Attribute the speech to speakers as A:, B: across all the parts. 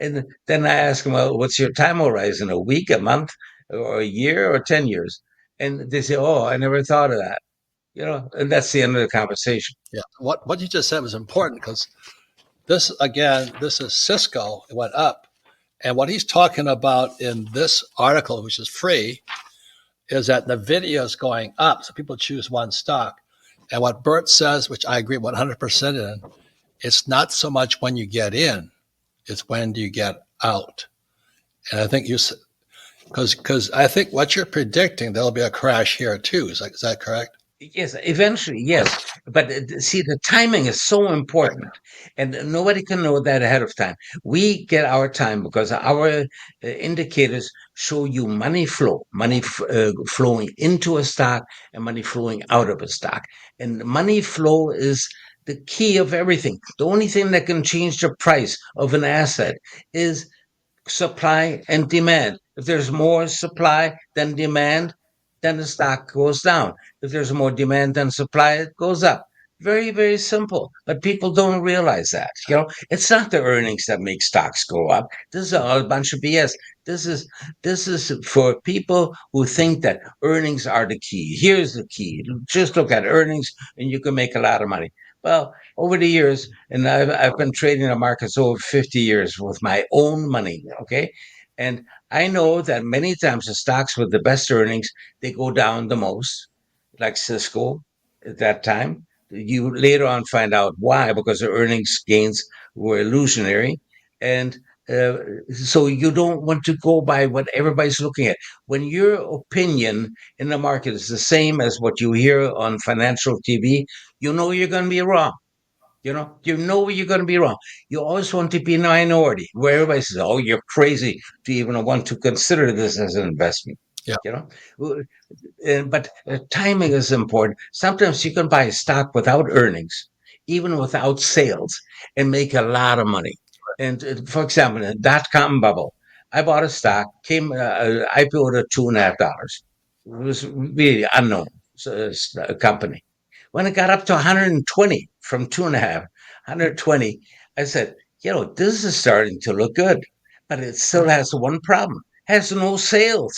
A: And then I ask them, well, what's your time horizon? A week, a month, or a year, or 10 years? And they say, oh, I never thought of that. And that's the end of the conversation.
B: Yeah. What you just said was important because this again, this is Cisco. It went up. And what he's talking about in this article, which is free, is that Nvidia is going up. So people choose one stock. And what Bert says, which I agree 100% in, it's not so much when you get in, it's when do you get out. And I think because I think what you're predicting, there'll be a crash here too. Is that correct?
A: Yes, eventually, yes. But see, the timing is so important, and nobody can know that ahead of time. We get our time because our indicators show you money flow, flowing into a stock and money flowing out of a stock. And money flow is the key of everything. The only thing that can change the price of an asset is supply and demand. If there's more supply than demand, then the stock goes down. If there's more demand than supply, it goes up. Very, very simple. But people don't realize that. It's not the earnings that make stocks go up. This is all a bunch of BS. This is for people who think that earnings are the key. Here's the key. Just look at earnings and you can make a lot of money. Well, over the years, and I've been trading the markets over 50 years with my own money, okay? And I know that many times the stocks with the best earnings, they go down the most, like Cisco at that time. You later on find out why, because the earnings gains were illusionary. And uh, so you don't want to go by what everybody's looking at. When your opinion in the market is the same as what you hear on financial TV, you know you're going to be wrong. You know you're going to be wrong. You always want to be in a minority where everybody says, "Oh, you're crazy to even want to consider this as an investment."
B: Yeah.
A: You know, but timing is important. Sometimes you can buy a stock without earnings, even without sales, and make a lot of money. And for example, the dot-com bubble, I bought a stock, IPO'd at $2.50. It was really unknown a company. When it got up to 120 from 2.5, 120, I said, this is starting to look good, but it still has one problem, has no sales.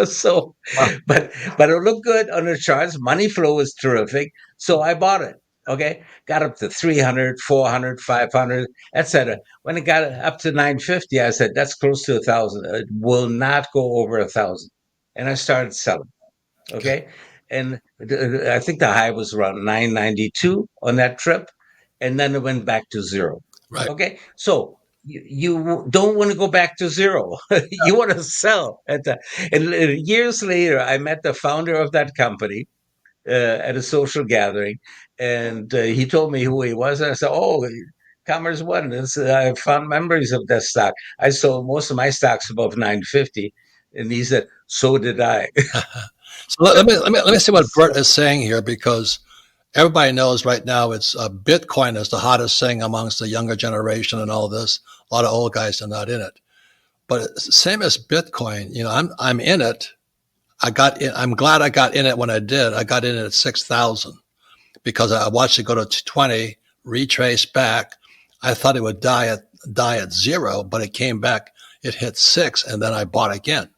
A: So,
B: Wow.
A: but it looked good on the charts. Money flow was terrific. So I bought it. Okay. Got up to 300, 400, 500, etc. When it got up to 950, I said, that's close to 1,000. It will not go over 1,000. And I started selling.
B: Okay.
A: Okay. And I think the high was around 992 on that trip. And then it went back to zero.
B: Right.
A: Okay. So you don't want to go back to zero. You want to sell and years later, I met the founder of that company at a social gathering, and he told me who he was. And I said, "Oh, Commerce One. I found memories of that stock. I sold most of my stocks above 950." And he said, "So did I."
B: So let me see what Bert is saying here, because everybody knows right now it's Bitcoin is the hottest thing amongst the younger generation and all this. A lot of old guys are not in it, but same as Bitcoin, I'm in it. I got in. I'm glad I got in it when I did. I got in it at 6,000 because I watched it go to 20, retrace back. I thought it would die at zero, but it came back. It hit 6, and then I bought again.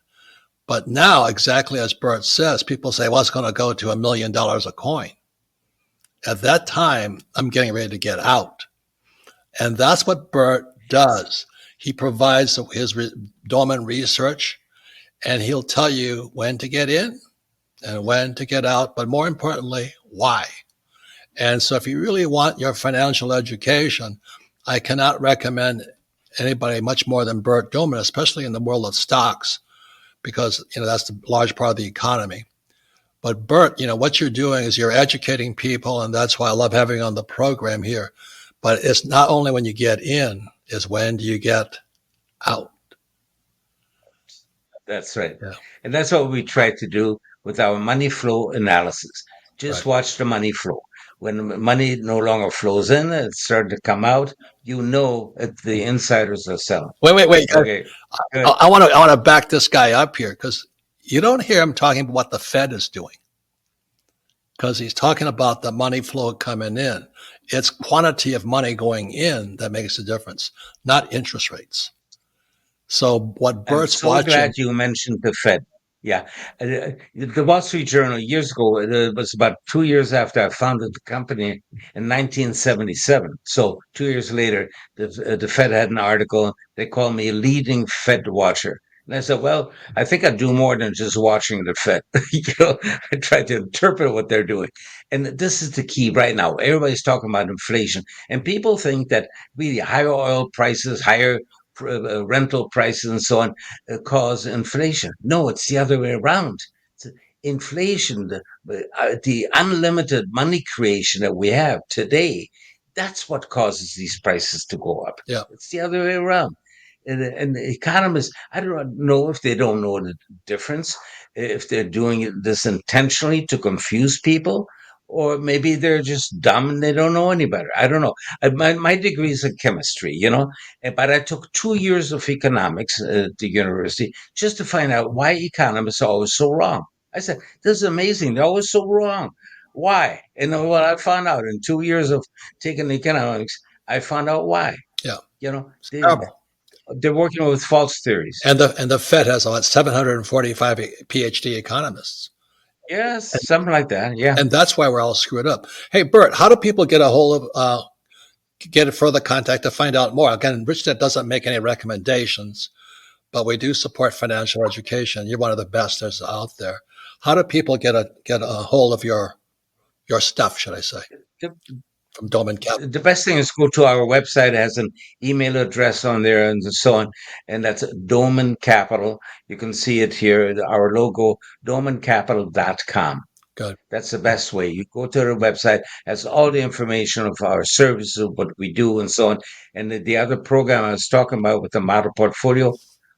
B: But now, exactly as Bert says, people say, well, it's going to go to $1 million a coin. At that time, I'm getting ready to get out. And that's what Bert does. He provides his dormant research, and he'll tell you when to get in and when to get out, but more importantly, why. And so if you really want your financial education, I cannot recommend anybody much more than Bert Gilman, especially in the world of stocks, because that's the large part of the economy. But Bert, what you're doing is you're educating people, and that's why I love having you on the program here. But it's not only when you get in, it's when do you get out.
A: That's right.
B: Yeah.
A: And that's what we try to do with our money flow analysis. Just
B: Right.
A: watch the money flow. When money no longer flows in, it's starting to come out, that the insiders are selling.
B: Wait.
A: Okay, good.
B: I want to back this guy up here, because you don't hear him talking about what the Fed is doing, because he's talking about the money flow coming in. it's quantity of money going in that makes a difference, not interest rates. So what
A: I'm
B: Bert's
A: so
B: watching,
A: glad you mentioned the Fed. Yeah. The Wall Street Journal years ago, it was about 2 years after I founded the company in 1977. So 2 years later, the Fed had an article. They called me leading Fed watcher. And I said, well, I think I do more than just watching the Fed. I try to interpret what they're doing. And this is the key right now. Everybody's talking about inflation. And people think that really higher oil prices, higher rental prices and so on cause inflation. No, it's the other way around. It's inflation, the unlimited money creation that we have today, that's what causes these prices to go up.
B: yeah,
A: It's the other way around. And the economists, I don't know if they don't know the difference, if they're doing this intentionally to confuse people, or maybe they're just dumb and they don't know any better. I don't know. My degree is in chemistry, but I took 2 years of economics at the university just to find out why economists are always so wrong. I said, this is amazing. They're always so wrong. Why? And what I found out in 2 years of taking economics, I found out why.
B: yeah,
A: You know,
B: it's
A: they,
B: terrible.
A: they're working with false theories.
B: And the Fed has about 745 PhD economists.
A: Yes, something like that. Yeah.
B: And that's why we're all screwed up. Hey, Bert, how do people get a hold of, get a further contact to find out more? Again, RichNet doesn't make any recommendations, but we do support financial education. You're one of the best there's out there. How do people get a hold of your stuff, should I say,
A: The,
B: from Doman Capital?
A: the best thing is go to our website. It has an email address on there and so on. And that's Doman Capital. You can see it here, our logo, domancapital.com.
B: Good.
A: That's the best way. You go to the website, has all the information of our services, what we do, and so on. And the other program I was talking about with the model portfolio,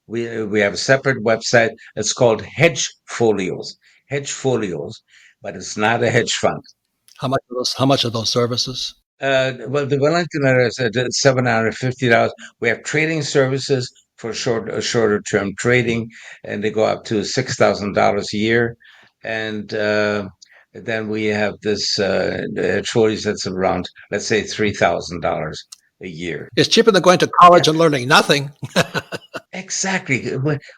A: we have a separate website. It's called Hedge Folios, but it's not a hedge fund.
B: How much of those services?
A: Well, the Wellington is at $750. We have trading services for shorter term trading, and they go up to $6,000 a year. And then we have this choice that's around, let's say, $3,000 a year.
B: It's cheaper than going to
A: Yeah,
B: college and learning nothing.
A: exactly.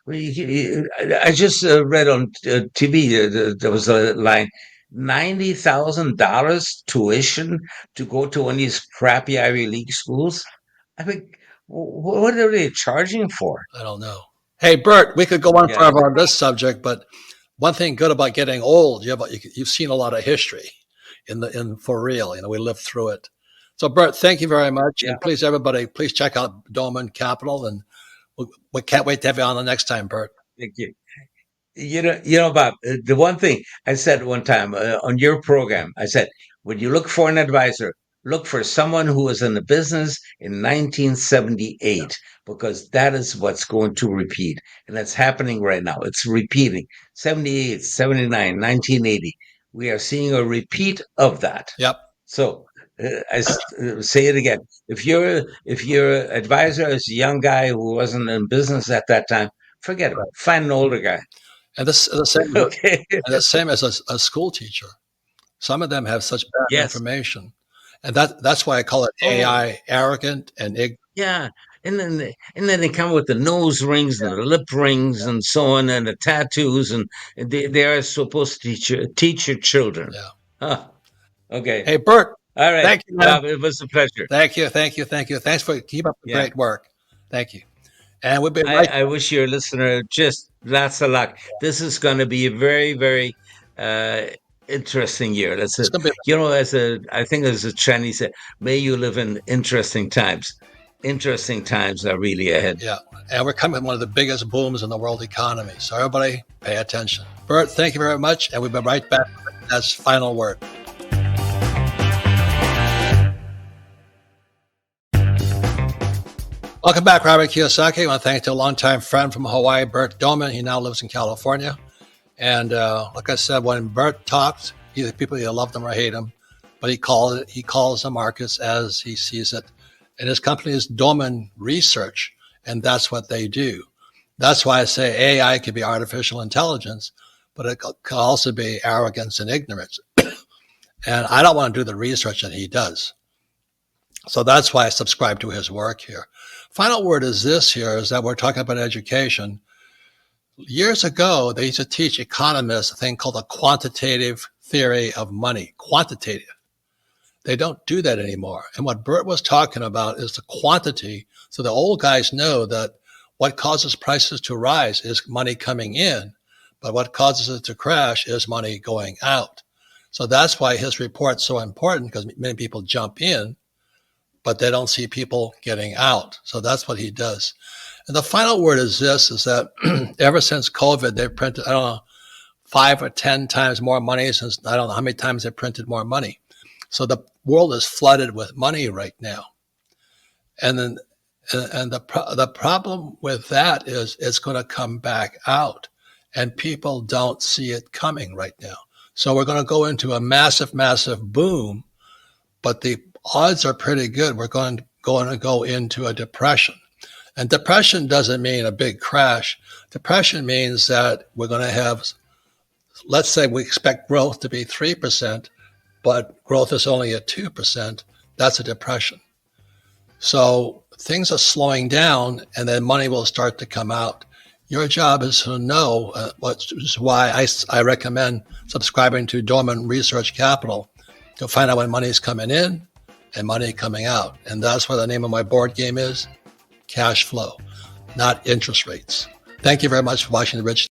A: I just read on TV, there was a line, $90,000 tuition to go to one of these crappy Ivy League schools. I mean, what are they charging for?
B: I don't know. Hey, Bert, we could go on
A: Yeah.
B: forever on this subject, but one thing good about getting old, you've seen a lot of history in for real. We lived through it. So, Bert, thank you very much,
A: Yeah.
B: and please, everybody, please check out Doman Capital, and we can't wait to have you on the next time, Bert.
A: Thank you. Bob, the one thing I said one time on your program, I said, when you look for an advisor, look for someone who was in the business in 1978, because that is what's going to repeat. And that's happening right now. It's repeating 78, 79, 1980. We are seeing a repeat of that.
B: Yep.
A: So say it again. If your advisor is a young guy who wasn't in business at that time, forget him.
B: Right.
A: Find an older guy.
B: And the same,
A: Okay.
B: and the same as a school teacher. Some of them have such bad
A: Yes.
B: information, and that's why I call it
A: Oh,
B: AI arrogant and ignorant.
A: yeah. And then they come with the nose rings and the lip rings and so on and the tattoos and they are supposed to teach your children.
B: Yeah.
A: Huh. Okay.
B: Hey, Bert,
A: All right.
B: thank you, man.
A: It was a pleasure.
B: Thank you. Thanks for keep up the
A: Yeah.
B: great work. Thank you. And we'll be right.
A: I wish your listener just lots of luck. This is going to be a very, very uh, interesting year. That's
B: It's
A: it.
B: going to be.
A: I think as a Chinese said, may you live in interesting times. Interesting times are really ahead.
B: Yeah, and we're coming with one of the biggest booms in the world economy. So everybody, pay attention. Bert, thank you very much, and we'll be right back. That's final word. Welcome back, Robert Kiyosaki. I want to thank a longtime friend from Hawaii, Bert Doman. He now lives in California. And like I said, when Bert talks, people either love him or hate him, but he calls the markets as he sees it. And his company is Doman Research, and that's what they do. That's why I say AI could be artificial intelligence, but it could also be arrogance and ignorance. And I don't want to do the research that he does. So that's why I subscribe to his work here. Final word is this here is that we're talking about education. Years ago, they used to teach economists a thing called the quantitative theory of money. Quantitative. They don't do that anymore. And what Bert was talking about is the quantity. So the old guys know that what causes prices to rise is money coming in, but what causes it to crash is money going out. So that's why his report's so important, because many people jump in, but they don't see people getting out. So that's what he does. And the final word is this, is that ever since COVID, they've printed, I don't know, 5 or 10 times more money since, I don't know how many times they printed more money. So the world is flooded with money right now. And then, and the problem with that is it's going to come back out, and people don't see it coming right now. So we're going to go into a massive, massive boom, but the odds are pretty good. We're going to go into a depression. And depression doesn't mean a big crash. Depression means that we're going to have, let's say we expect growth to be 3%, but growth is only at 2%. That's a depression. So things are slowing down, and then money will start to come out. Your job is to know, which is why I recommend subscribing to Dorman Research Capital to find out when money is coming in and money coming out. And that's what the name of my board game is, cash flow, not interest rates. Thank you very much for watching the Rich